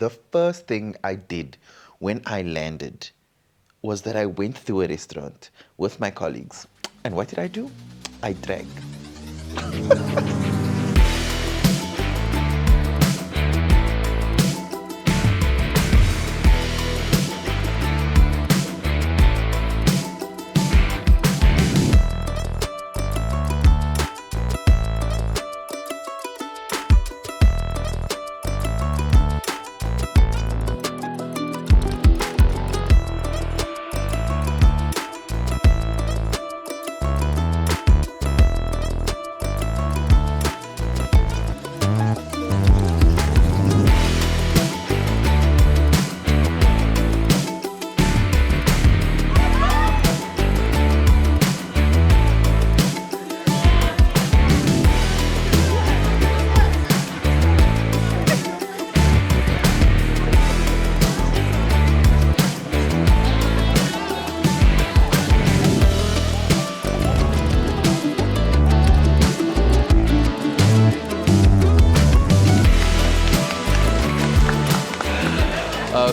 The first thing I did when I landed was that I went to a restaurant with my colleagues. And what did I do? I drank.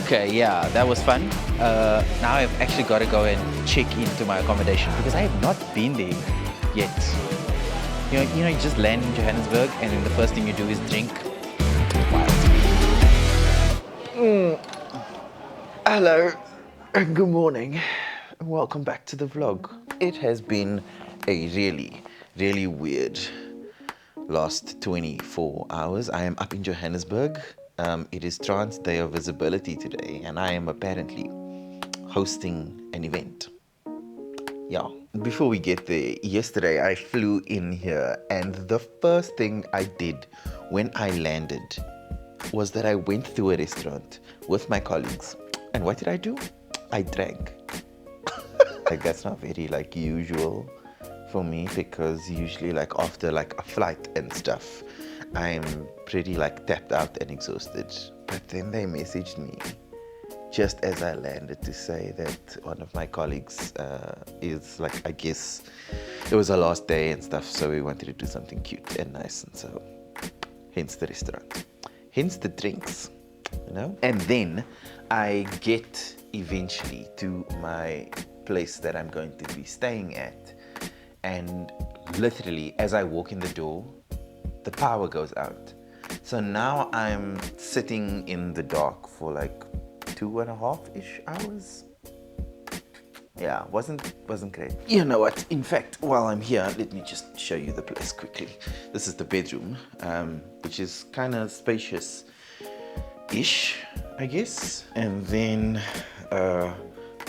Okay, yeah, that was fun. Now I've actually got to go and check into my accommodation because I have not been there yet. You just land in Johannesburg and then the first thing you do is drink. Wild. Hello, and good morning, and welcome back to the vlog. It has been a really, really weird last 24 hours. I am up in Johannesburg. It is Trans Day of Visibility today, and I am apparently hosting an event. Yeah. Before we get there, yesterday I flew in here, and the first thing I did when I landed was that I went to a restaurant with my colleagues. And what did I do? I drank. Like, that's not very usual for me, because usually after a flight and stuff, I'm pretty tapped out and exhausted. But then they messaged me just as I landed to say that one of my colleagues is I guess it was our last day and stuff, so we wanted to do something cute and nice, and so hence the restaurant, hence the drinks, And then I get eventually to my place that I'm going to be staying at, and literally as I walk in the door, the power goes out. So now I'm sitting in the dark for 2.5-ish hours. Yeah, wasn't great. You know what? In fact, while I'm here, let me just show you the place quickly. This is the bedroom, which is kind of spacious-ish, I guess. And then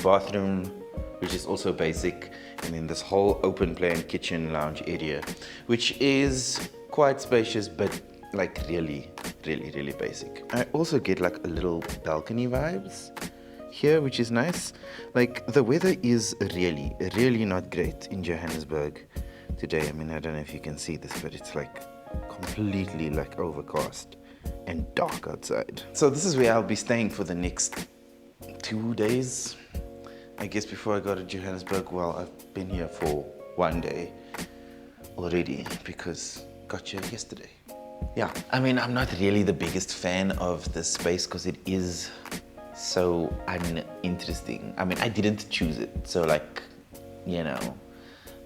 bathroom, which is also basic. And then this whole open plan kitchen lounge area, which is quite spacious, but really, really, really basic. I also get a little balcony vibes here, which is nice. The weather is really, really not great in Johannesburg today. I mean, I don't know if you can see this, but it's completely overcast and dark outside. So this is where I'll be staying for the next 2 days, I guess, before I go to Johannesburg. Well, I've been here for 1 day already because got here yesterday. Yeah, I mean, I'm not really the biggest fan of this space because it is so uninteresting. I mean, I didn't choose it, so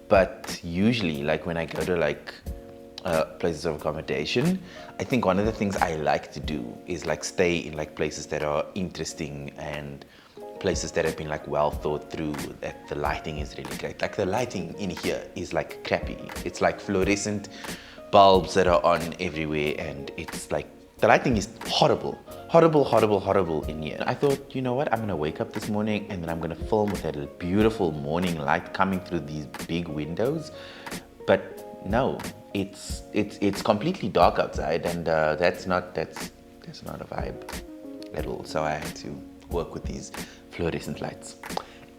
but usually when I go to places of accommodation, I think one of the things I like to do is stay in places that are interesting and places that have been well thought through, that the lighting is really great. The lighting in here is crappy. It's fluorescent bulbs that are on everywhere, and it's the lighting is horrible in here. I thought, you know what, I'm gonna wake up this morning and then I'm gonna film with that beautiful morning light coming through these big windows. But no, it's completely dark outside, and that's not a vibe at all. So I had to work with these fluorescent lights.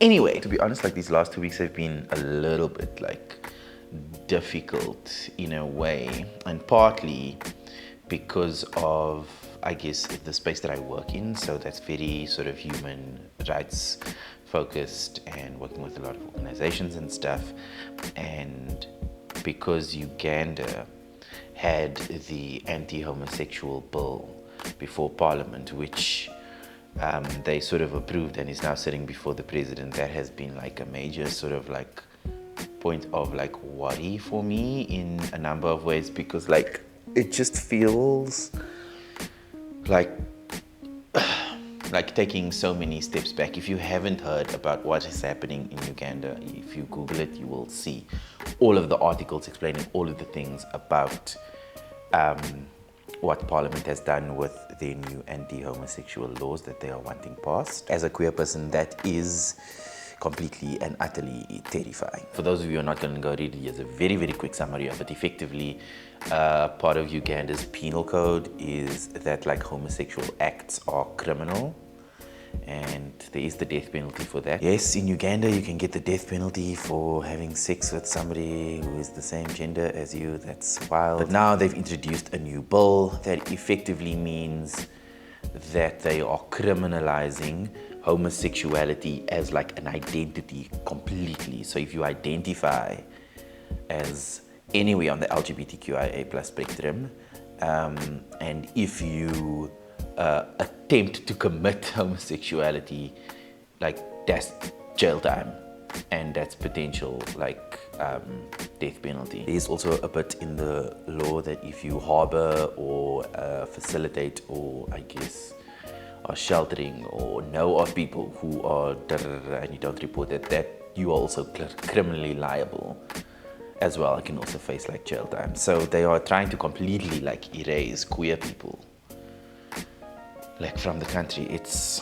Anyway, to be honest, these last 2 weeks have been a little bit difficult in a way, and partly because of, I guess, the space that I work in. So that's very sort of human rights focused and working with a lot of organizations and stuff. And because Uganda had the anti-homosexual bill before Parliament, which they sort of approved and is now sitting before the president. That has been like a major sort of like point of like worry for me in a number of ways, because like it just feels like taking so many steps back. If you haven't heard about what is happening in Uganda, if you Google it, you will see all of the articles explaining all of the things about what Parliament has done with their new anti-homosexual laws that they are wanting passed. As a queer person, that is completely and utterly terrifying. For those of you who are not going to go read it, here's a very, very quick summary of it. Effectively, part of Uganda's penal code is that like homosexual acts are criminal, and there is the death penalty for that. Yes, in Uganda you can get the death penalty for having sex with somebody who is the same gender as you. That's wild. But now they've introduced a new bill that effectively means that they are criminalizing homosexuality as like an identity completely. So if you identify as anywhere on the LGBTQIA plus spectrum, and if you attempt to commit homosexuality, like that's jail time and that's potential like death penalty. There's also a bit in the law that if you harbor or facilitate or I guess are sheltering or know of people who are and you don't report it, that you are also criminally liable as well. I can also face like jail time. So they are trying to completely like erase queer people like from the country. It's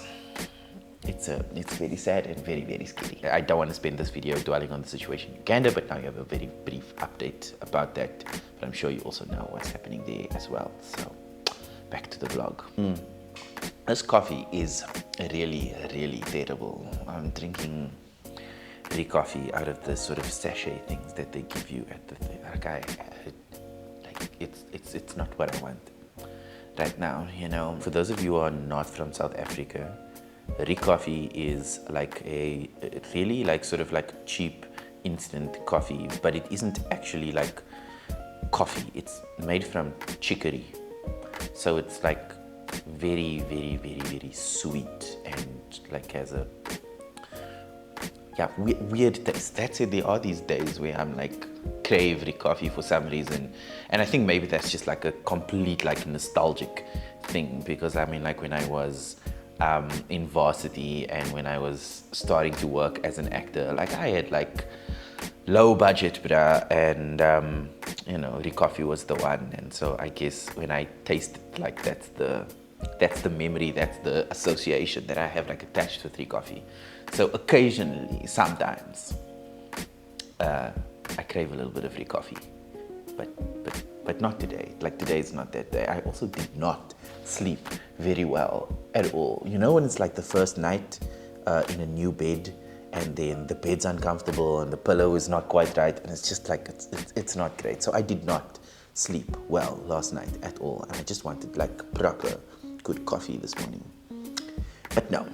very sad and very, very scary. I don't want to spend this video dwelling on the situation in Uganda, but now you have a very brief update about that. But I'm sure you also know what's happening there as well. So back to the vlog. This coffee is really, really terrible. I'm drinking coffee out of the sort of sachet things that they give you at the thing. Like it's not what I want right now, you know. For those of you who are not from South Africa, coffee is like a really like sort of like cheap instant coffee, but it isn't actually like coffee. It's made from chicory, so it's like very, very, very, very sweet and like has a weird taste. That's it. There are these days where I'm like crave coffee for some reason, and I think maybe that's just like a complete like nostalgic thing, because I mean like when I was in varsity and when I was starting to work as an actor, like I had like low budget bruh, and you know, coffee was the one. And so I guess when I taste it, like that's the memory, that's the association that I have like attached with coffee. So occasionally, sometimes I crave a little bit of coffee, but not today. Like today is not that day. I also did not sleep very well at all. You know when it's like the first night in a new bed, and then the bed's uncomfortable and the pillow is not quite right, and it's just like it's not great. So I did not sleep well last night at all, and I just wanted like proper good coffee this morning. But no,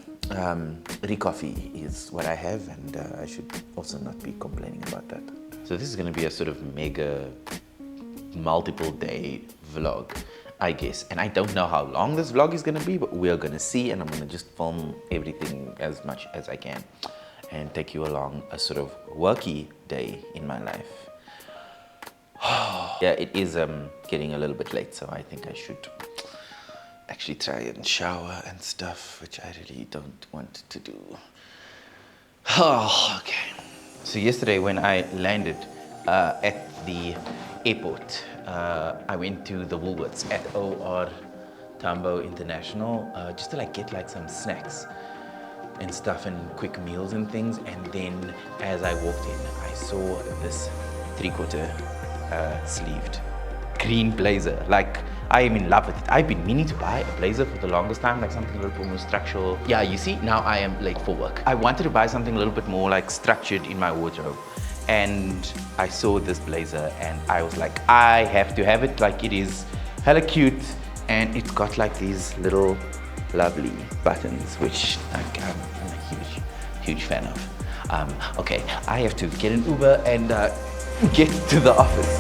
coffee is what I have, and I should also not be complaining about that. So this is going to be a sort of mega multiple day vlog, I guess. And I don't know how long this vlog is going to be, but we're going to see, and I'm going to just film everything as much as I can and take you along a sort of worky day in my life. Yeah, it is getting a little bit late, so I think I should actually try and shower and stuff, which I really don't want to do. Oh, okay. So yesterday when I landed at the airport, I went to the Woolworths at OR Tambo International just to like get like some snacks and stuff and quick meals and things. And then as I walked in, I saw this 3/4 sleeved green blazer. Like, I am in love with it. I've been meaning to buy a blazer for the longest time, like something a little bit more structural. Yeah, you see, now I am late for work. I wanted to buy something a little bit more like structured in my wardrobe. And I saw this blazer and I was like, I have to have it. Like, it is hella cute and it's got like these little lovely buttons, which like, I'm a huge fan of. Okay, I have to get an Uber and get to the office.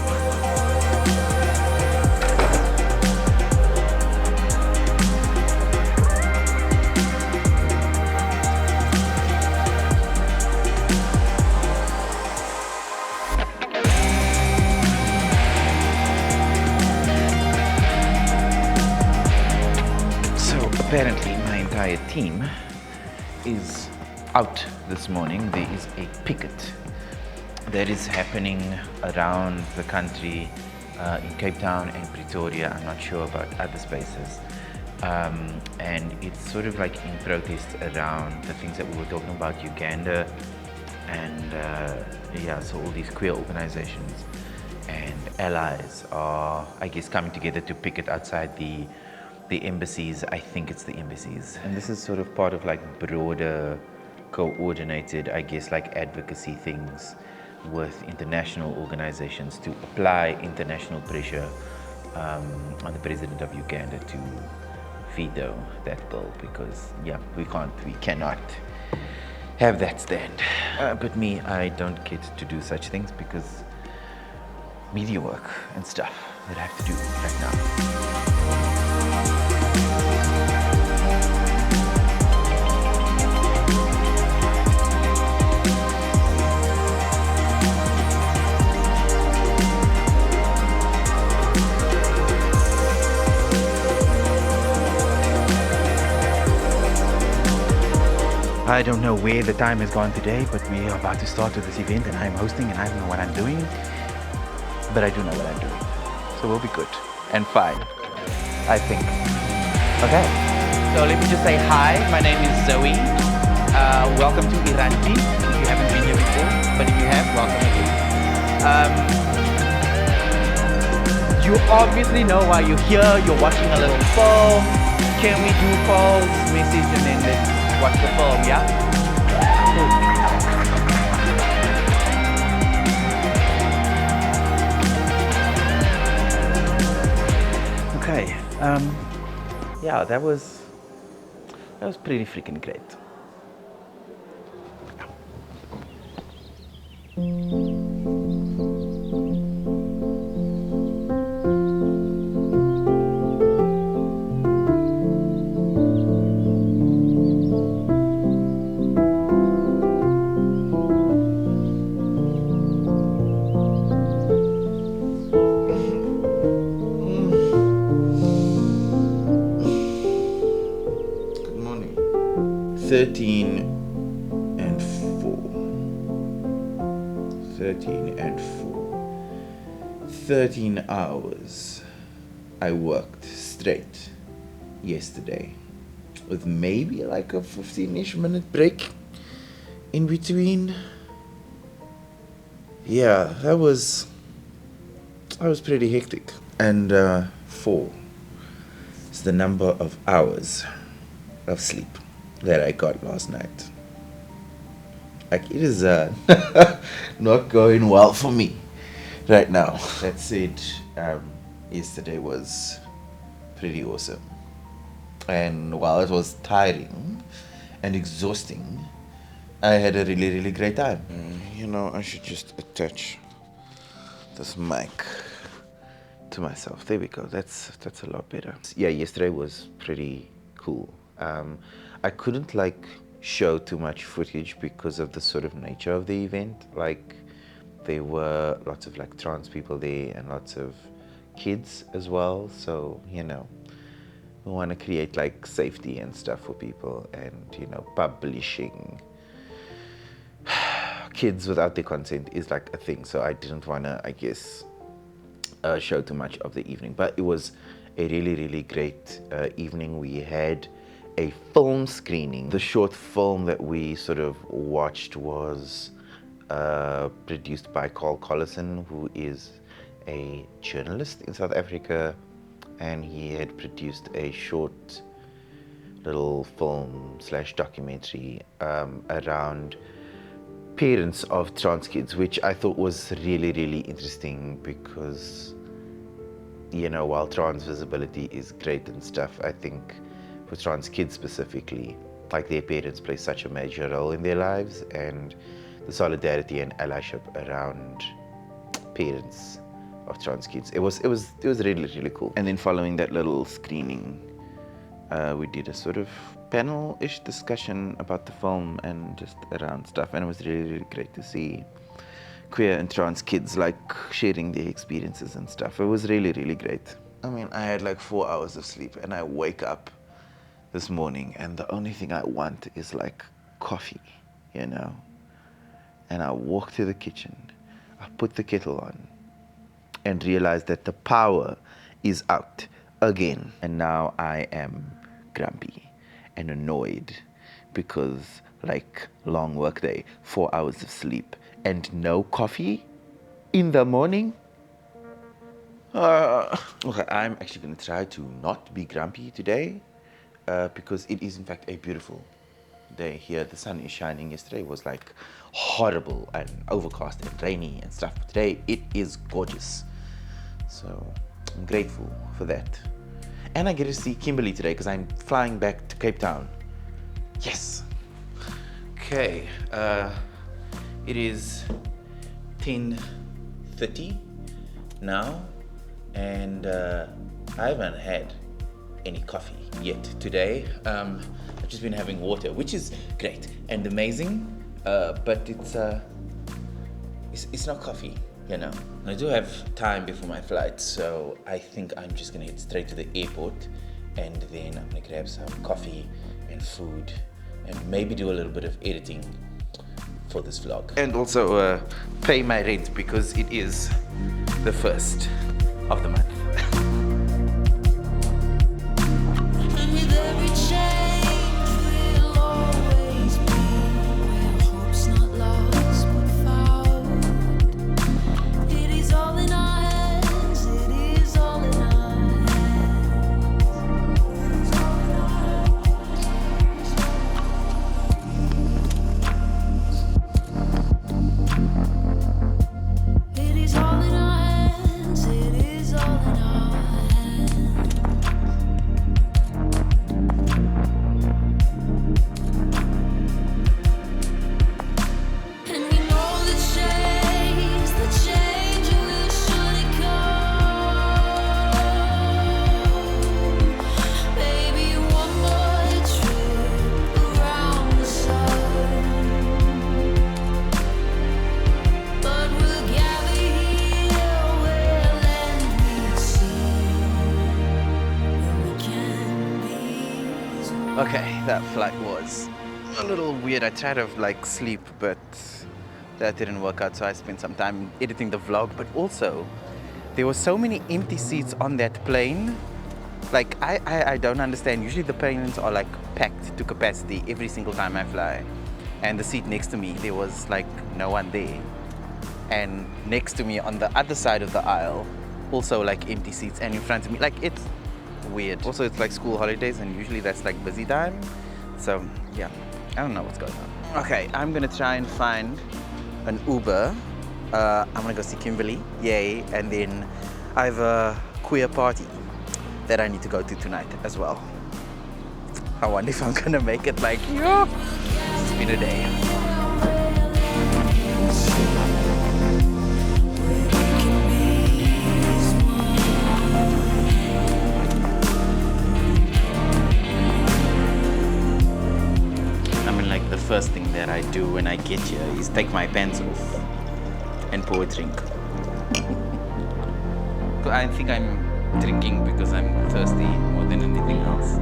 Apparently, my entire team is out this morning. There is a picket that is happening around the country in Cape Town and Pretoria. I'm not sure about other spaces. And it's sort of like in protest around the things that we were talking about, Uganda, and yeah, so all these queer organizations and allies are, I guess, coming together to picket outside the embassies. I think it's the embassies. And this is sort of part of like broader, coordinated, I guess, like advocacy things with international organizations to apply international pressure on the president of Uganda to veto that bill, because yeah, we cannot have that stand. But me, I don't get to do such things because media work and stuff that I have to do right now. I don't know where the time has gone today, but we are about to start with this event and I'm hosting and I don't know what I'm doing, but I do know what I'm doing. So we'll be good and fine, I think. Okay. So let me just say hi, my name is Zoey. Welcome to Iranti, if you haven't been here before, but if you have, welcome again. You obviously know why you're here, you're watching a little film. Can we do Paul's message and then let's watch the film, yeah? Cool. Okay, yeah, that was pretty freaking great. Good morning. 13 and 4. 13 and 4. 13 hours I worked straight yesterday, with maybe like a 15-ish minute break in between. Yeah, that was pretty hectic. And 4 is the number of hours of sleep that I got last night. Like, it is not going well for me right now. That said, yesterday was pretty awesome. And while it was tiring and exhausting, I had a really, really great time. You know, I should just attach this mic to myself. There we go. That's a lot better. Yeah, yesterday was pretty cool. I couldn't like show too much footage because of the sort of nature of the event. Like, there were lots of like trans people there and lots of kids as well. So, you know, we want to create like safety and stuff for people, and, you know, publishing kids without their consent is like a thing. So I didn't want to, I guess, show too much of the evening, but it was a really, really great evening. We had a film screening. The short film that we sort of watched was produced by Carl Collison, who is a journalist in South Africa, and he had produced a short little film / documentary around parents of trans kids, which I thought was really, really interesting because, you know, while trans visibility is great and stuff, I think for trans kids specifically, like, their parents play such a major role in their lives, and the solidarity and allyship around parents of trans kids, it was really, really cool. And then following that little screening, we did a sort of panel-ish discussion about the film and just around stuff, and it was really, really great to see queer and trans kids like sharing their experiences and stuff. It was really, really great. I mean, I had like 4 hours of sleep, and I wake up this morning, and the only thing I want is like coffee, you know. And I walk to the kitchen, I put the kettle on, and realize that the power is out again. And now I am grumpy and annoyed because, like, long work day, 4 hours of sleep, and no coffee in the morning. Okay, I'm actually going to try to not be grumpy today because it is in fact a beautiful day here. The sun is shining. Yesterday was like horrible and overcast and rainy and stuff. But today it is gorgeous. So I'm grateful for that. And I get to see Kimberly today because I'm flying back to Cape Town. Yes. Okay. It is 10:30 now. And I haven't had any coffee yet today. I've just been having water, which is great and amazing, but it's not coffee, you know. And I do have time before my flight, so I think I'm just gonna head straight to the airport, and then I'm gonna grab some coffee and food, and maybe do a little bit of editing for this vlog, and also pay my rent because it is the first of the month. And with every change we'll always be where hope's not lost but found. It is all in our hands, it is all in our hands. It is all in our hands, it is all in our hands. And we know the change will surely come. Baby, one more trip around the sun. But we'll gather here where land meets sea, where we can be as one. Okay, that flight was a little weird. I tried to like sleep, but that didn't work out, so I spent some time editing the vlog. But also, there were so many empty seats on that plane. Like, I don't understand. Usually the planes are like packed to capacity every single time I fly. And the seat next to me, there was like no one there. And next to me on the other side of the aisle, also like empty seats, and in front of me, like, it's weird. Also, it's like school holidays, and usually that's like busy time. So yeah, I don't know what's going on. Okay, I'm gonna try and find an Uber. I'm gonna go see Kimberly, yay, and then I have a queer party that I need to go to tonight as well. I wonder if I'm gonna make it. Like, yeah, it's been a day. I mean, like, the first thing that I do when I get here is take my pants off and pour a drink. I think I'm drinking because I'm thirsty more than anything else.